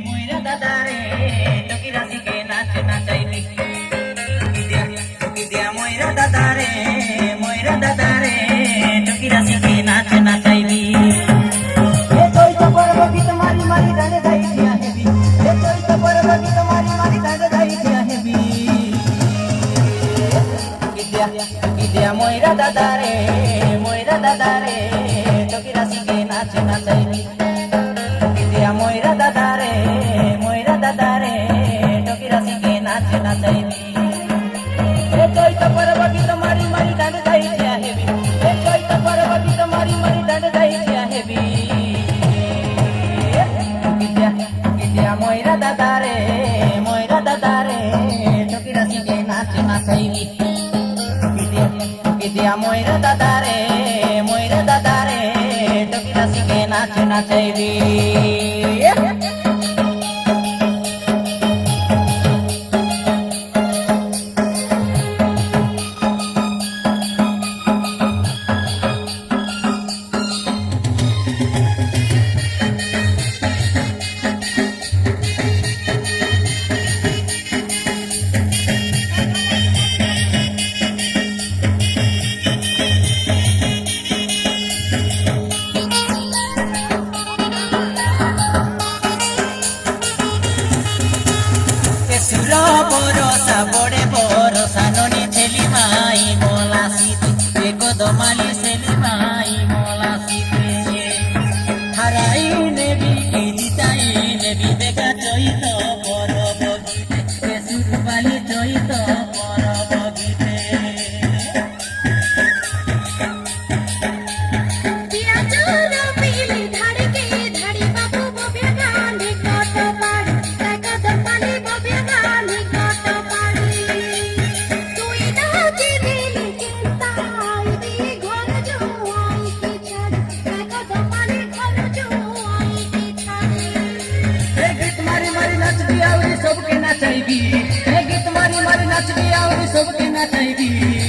ময়রা দাদা রে টকি রাশিকে নাচ নাচাইবি টকি দিয়া ময়রা দাদা রে টকি রাশিকে নাচ নাচাইবি এ চৈত পর্ব গীত মারি মারি ডানে যাই দিয়া হেবি এ চৈত পর্ব গীত মারি মারি ডানে যাই দিয়া হেবি টকি দিয়া ময়রা দাদা রে টকি রাশিকে নাচ নাচাইবি টকি দিয়া ময়রা দাদা রে টকি রাশিকে নাচ নাচাইবি এ চৈত পর্ব গীত মারি মারি ডানে যাই দিয়া হেবি এ চৈত পর্ব গীত মারি মারি ডানে যাই দিয়া হেবি টকি দিয়া ময়রা দাদা রে টকি রাশিকে নাচ নাচাইবি টকি দিয়া ময়রা দাদা রে টকি রাশিকে নাচ নাচাইবি বরসা বড়ে বরসা ননি ছেলি মাই মলা সিতে কদমালি ছেলি মাই মলা সিতে হারাই নেবি জিতাই নেবি দেখা চৈত পরব গীতে সুরবালি চৈত পরব গীতে सबके नाचाइबी गीत मारी मारी नाचबी और सबके नाचाइबी